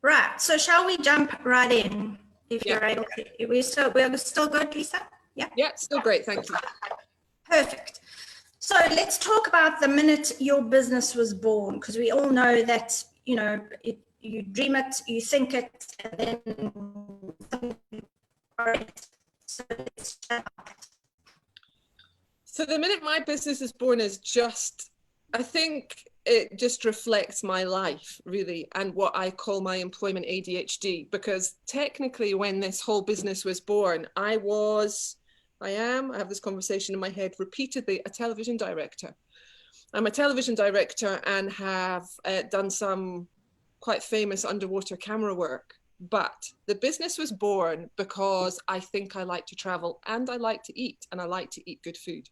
Right. So shall we jump right in if Yeah. you're able to? We're still good, Lisa? Yeah. Yeah, still great. Thank you. Perfect. So let's talk about the minute your business was born, because we all know that, you know, you dream it, you think it, and then so the minute my business is born is just, I think it just reflects my life really, and what I call my employment ADHD, because technically when this whole business was born, I have this conversation in my head repeatedly, a television director. I'm a television director and have done some quite famous underwater camera work. But the business was born because I think I like to travel and I like to eat, and I like to eat good food.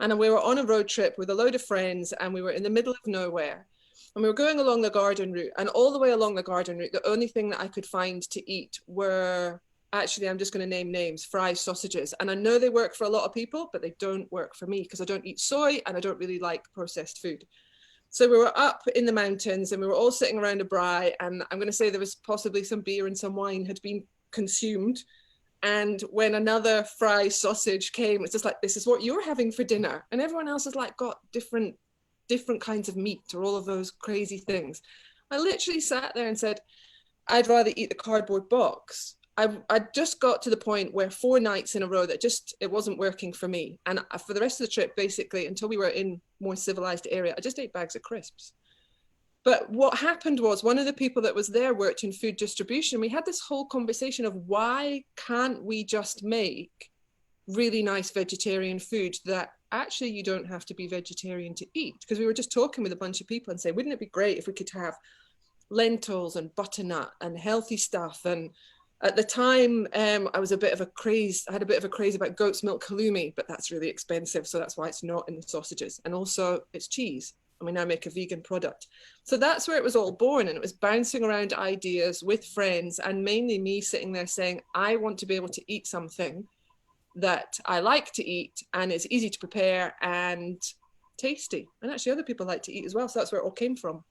And we were on a road trip with a load of friends, and we were in the middle of nowhere. And we were going along the garden route, and all the way along the garden route, the only thing that I could find to eat were, actually, I'm just going to name names, fries, sausages. And I know they work for a lot of people, but they don't work for me because I don't eat soy and I don't really like processed food. So we were up in the mountains and we were all sitting around a braai, and I'm going to say there was possibly some beer and some wine had been consumed. And when another fry sausage came, it's just like, this is what you're having for dinner. And everyone else has like got different kinds of meat or all of those crazy things. I literally sat there and said, I'd rather eat the cardboard box. I just got to the point where 4 nights in a row that it wasn't working for me. And for the rest of the trip, basically, until we were in more civilized area, I just ate bags of crisps. But what happened was, one of the people that was there worked in food distribution. We had this whole conversation of, why can't we just make really nice vegetarian food that actually you don't have to be vegetarian to eat? Because we were just talking with a bunch of people and saying, wouldn't it be great if we could have lentils and butternut and healthy stuff? And at the time, I had a bit of a craze about goat's milk halloumi, but that's really expensive. So that's why it's not in the sausages. And also it's cheese. And we now make a vegan product. So that's where it was all born. And it was bouncing around ideas with friends, and mainly me sitting there saying, I want to be able to eat something that I like to eat and is easy to prepare and tasty. And actually other people like to eat as well. So that's where it all came from.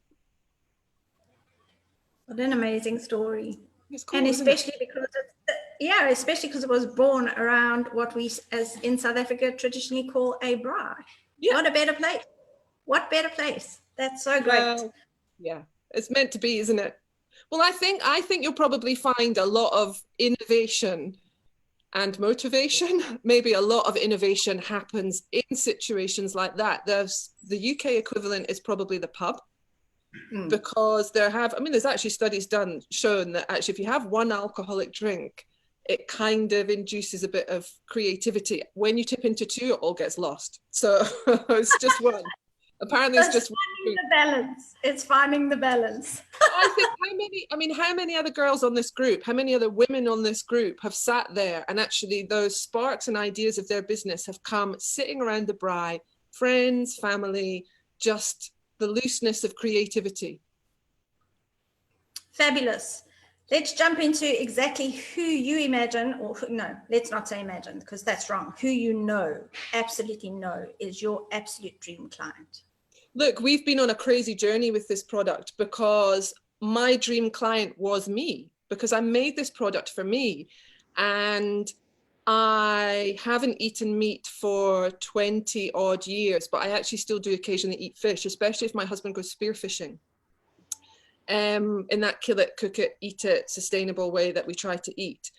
What an amazing story. It's cool, and especially because it was born around what we, as in South Africa, traditionally call a braai. Yeah. What a better place. What better place? That's so great. Well, yeah, it's meant to be, isn't it? Well, I think you'll probably find a lot of innovation and motivation. Maybe a lot of innovation happens in situations like that. The UK equivalent is probably the pub. Because there's actually studies shown that actually if you have one alcoholic drink, it kind of induces a bit of creativity. When you tip into 2, it all gets lost. So it's just one. Apparently it's just finding the balance. It's finding the balance. I think how many other girls on this group, how many other women on this group have sat there, and actually those sparks and ideas of their business have come sitting around the braai, friends, family, just the looseness of creativity. Fabulous. Let's jump into exactly who you imagine, or no, let's not say imagine because that's wrong. Who you know, absolutely know, is your absolute dream client. Look, we've been on a crazy journey with this product because my dream client was me, because I made this product for me. And I haven't eaten meat for 20 odd years, but I actually still do occasionally eat fish, especially if my husband goes spearfishing. In that kill it, cook it, eat it, sustainable way that we try to eat.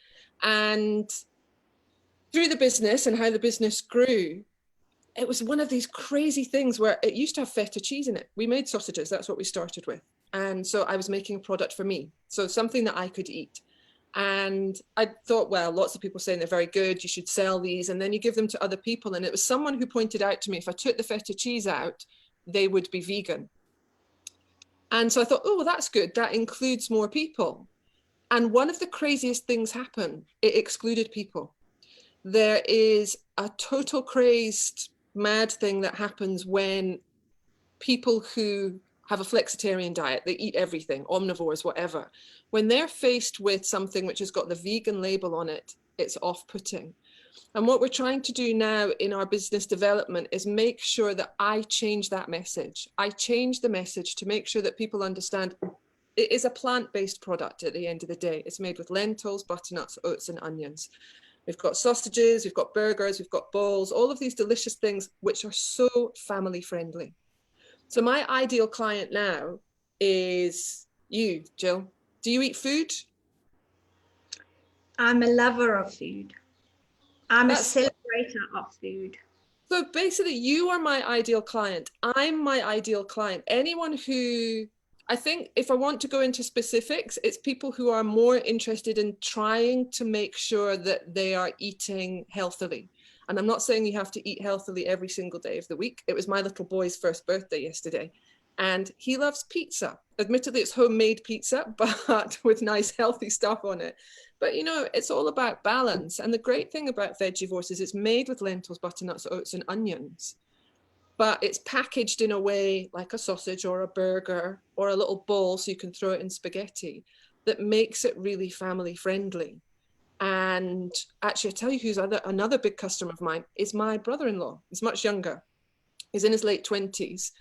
And through the business and how the business grew, it was one of these crazy things where it used to have feta cheese in it. We made sausages, that's what we started with. And so I was making a product for me, so something that I could eat. And I thought, well, lots of people saying they're very good, you should sell these, and then you give them to other people. And it was someone who pointed out to me, if I took the feta cheese out, they would be vegan. And so I thought, oh, that's good, that includes more people. And one of the craziest things happened, it excluded people. There is a total crazed, mad thing that happens when people who have a flexitarian diet, they eat everything, omnivores, whatever. When they're faced with something which has got the vegan label on it, it's off-putting. And what we're trying to do now in our business development is make sure that I change that message. I change the message to make sure that people understand it is a plant-based product at the end of the day. It's made with lentils, butternuts, oats, and onions. We've got sausages, we've got burgers, we've got balls, all of these delicious things which are so family friendly. So my ideal client now is you, Jill. Do you eat food? I'm a lover of food. I'm a That's- celebrator of food. So basically, you are my ideal client. I'm my ideal client. Anyone who, I think if I want to go into specifics, it's people who are more interested in trying to make sure that they are eating healthily. And I'm not saying you have to eat healthily every single day of the week. It was my little boy's first birthday yesterday, and he loves pizza. Admittedly, it's homemade pizza, but with nice healthy stuff on it. But, you know, it's all about balance. And the great thing about VeggieWors is it's made with lentils, butternuts, oats, and onions. But it's packaged in a way like a sausage or a burger or a little ball, so you can throw it in spaghetti, that makes it really family friendly. And actually, I tell you who's another big customer of mine is my brother-in-law. He's much younger. He's in his late 20s.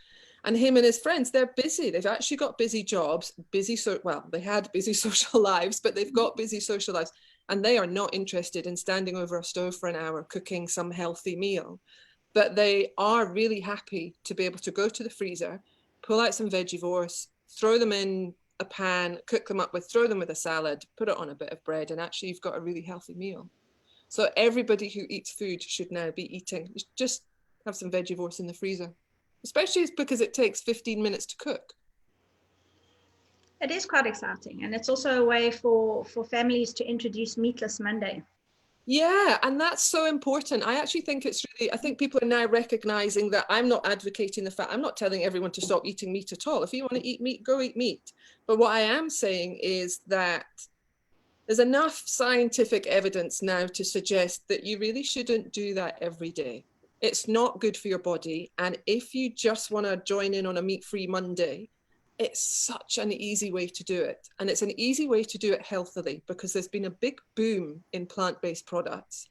And him and his friends, they're busy. They've actually got busy jobs, they had busy social lives, but they've got busy social lives. And they are not interested in standing over a stove for an hour cooking some healthy meal. But they are really happy to be able to go to the freezer, pull out some VeggieWors, throw them in a pan, cook them up throw them with a salad, put it on a bit of bread, and actually you've got a really healthy meal. So everybody who eats food should now be eating. Just have some VeggieWors in the freezer, especially because it takes 15 minutes to cook. It is quite exciting, and it's also a way for families to introduce Meatless Monday. Yeah, and that's so important. I actually think I think people are now recognizing that I'm not advocating the fact, I'm not telling everyone to stop eating meat at all. If you want to eat meat, go eat meat. But what I am saying is that there's enough scientific evidence now to suggest that you really shouldn't do that every day. It's not good for your body. And if you just want to join in on a meat-free Monday, it's such an easy way to do it. And it's an easy way to do it healthily, because there's been a big boom in plant-based products,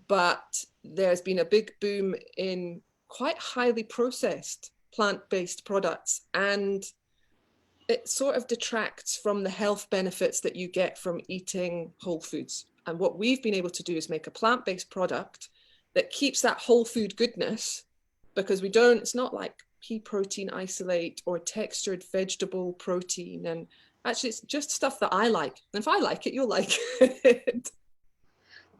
but there's been a big boom in quite highly processed plant-based products. And it sort of detracts from the health benefits that you get from eating whole foods. And what we've been able to do is make a plant-based product that keeps that whole food goodness, because it's not like pea protein isolate or textured vegetable protein. And actually it's just stuff that I like. And if I like it, you'll like it.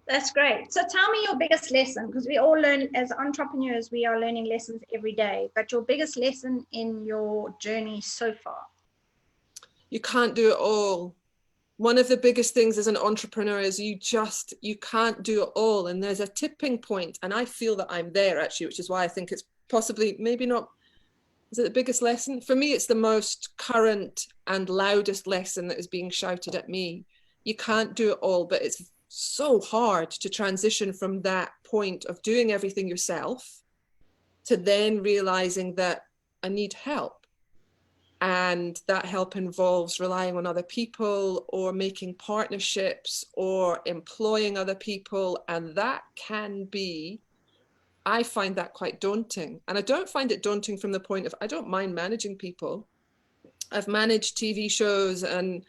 That's great. So tell me your biggest lesson, because we all learn as entrepreneurs, we are learning lessons every day, but your biggest lesson in your journey so far. You can't do it all. One of the biggest things as an entrepreneur is you can't do it all. And there's a tipping point, and I feel that I'm there actually, which is why I think it's possibly, maybe not, is it the biggest lesson? For me, it's the most current and loudest lesson that is being shouted at me. You can't do it all, but it's so hard to transition from that point of doing everything yourself to then realizing that I need help. And that help involves relying on other people or making partnerships or employing other people. And that can be, I find that quite daunting. And I don't find it daunting from the point of, I don't mind managing people. I've managed TV shows, and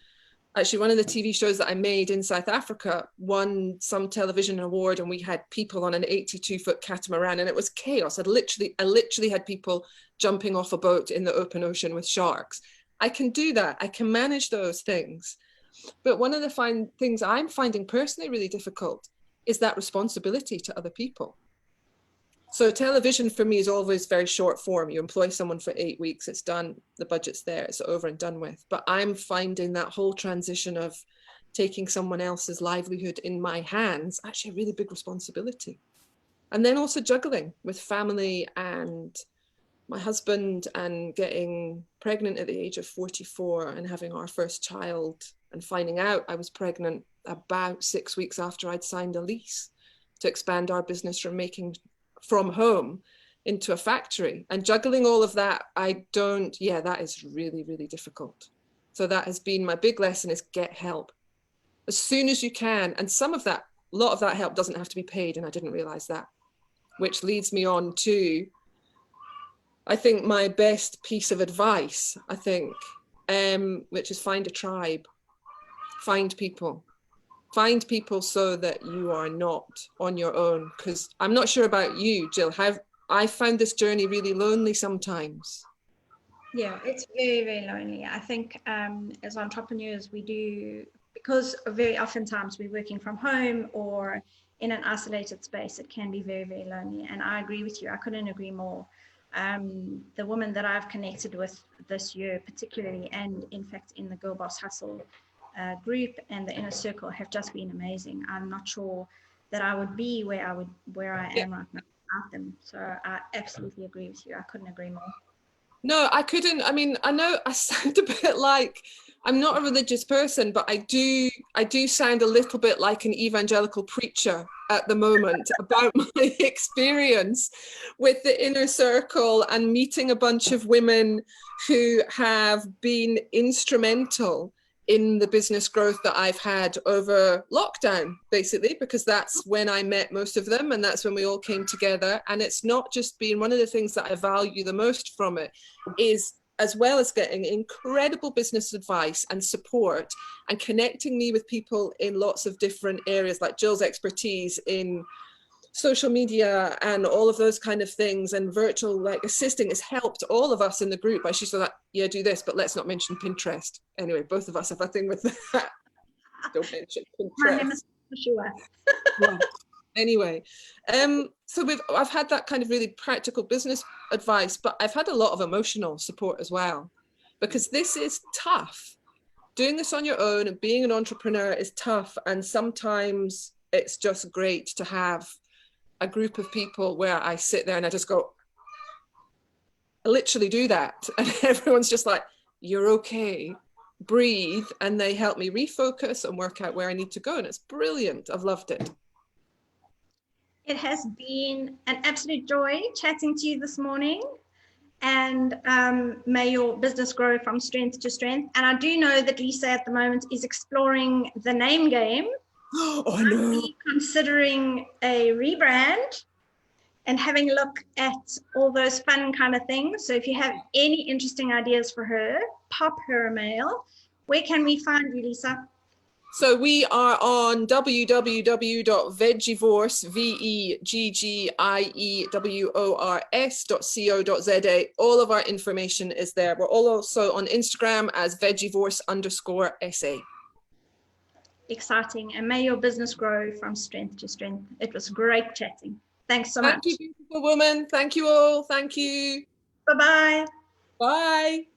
actually one of the TV shows that I made in South Africa won some television award, and we had people on an 82-foot catamaran, and it was chaos. I literally had people jumping off a boat in the open ocean with sharks. I can do that. I can manage those things. But one of the things I'm finding personally really difficult is that responsibility to other people. So television for me is always very short form. You employ someone for 8 weeks, it's done, the budget's there, it's over and done with. But I'm finding that whole transition of taking someone else's livelihood in my hands, actually a really big responsibility. And then also juggling with family and my husband, and getting pregnant at the age of 44 and having our first child, and finding out I was pregnant about 6 weeks after I'd signed a lease to expand our business from home into a factory, and juggling all of that. That is really, really difficult. So that has been my big lesson, is get help as soon as you can. And a lot of that help doesn't have to be paid. And I didn't realize that, which leads me on to, I think my best piece of advice, I think which is find a tribe, find people so that you are not on your own. Because I'm not sure about you, Jill, I found this journey really lonely sometimes. Yeah, it's very, very lonely. I think as entrepreneurs, we do, because very oftentimes we're working from home or in an isolated space, it can be very, very lonely. And I agree with you. I couldn't agree more. The women that I've connected with this year, particularly, and in fact in the Girl Boss Hustle group and the inner circle, have just been amazing. I'm not sure that I would be where I am right now without them. So I absolutely agree with you. I couldn't agree more. No, I couldn't. I mean, I know I sound a bit like, I'm not a religious person, but I do sound a little bit like an evangelical preacher at the moment about my experience with the inner circle and meeting a bunch of women who have been instrumental in the business growth that I've had over lockdown, basically, because that's when I met most of them and that's when we all came together. And it's not just been, one of the things that I value the most from it is, as well as getting incredible business advice and support and connecting me with people in lots of different areas, like Jill's expertise in social media and all of those kind of things, and virtual like assisting has helped all of us in the group. I she's like, yeah, do this, but let's not mention Pinterest. Anyway, both of us have a thing with that. Don't mention Pinterest. My name is Joshua. Yeah. Anyway, so I've had that kind of really practical business advice, but I've had a lot of emotional support as well, because this is tough. Doing this on your own and being an entrepreneur is tough, and sometimes it's just great to have a group of people where I sit there and I just go, I literally do that. And everyone's just like, you're okay, breathe. And they help me refocus and work out where I need to go. And it's brilliant. I've loved it. It has been an absolute joy chatting to you this morning. And may your business grow from strength to strength. And I do know that Lisa at the moment is exploring the name game. Oh, no. Considering a rebrand and having a look at all those fun kind of things. So if you have any interesting ideas for her, pop her a mail. Where can we find you, Lisa? So we are on www.VeggieWors.co.za. All of our information is there. We're also on Instagram as VeggieWors_SA. Exciting. And may your business grow from strength to strength. It was great chatting. Thanks so much. Thank you, beautiful woman. Thank you all. Thank you. Bye-bye. Bye.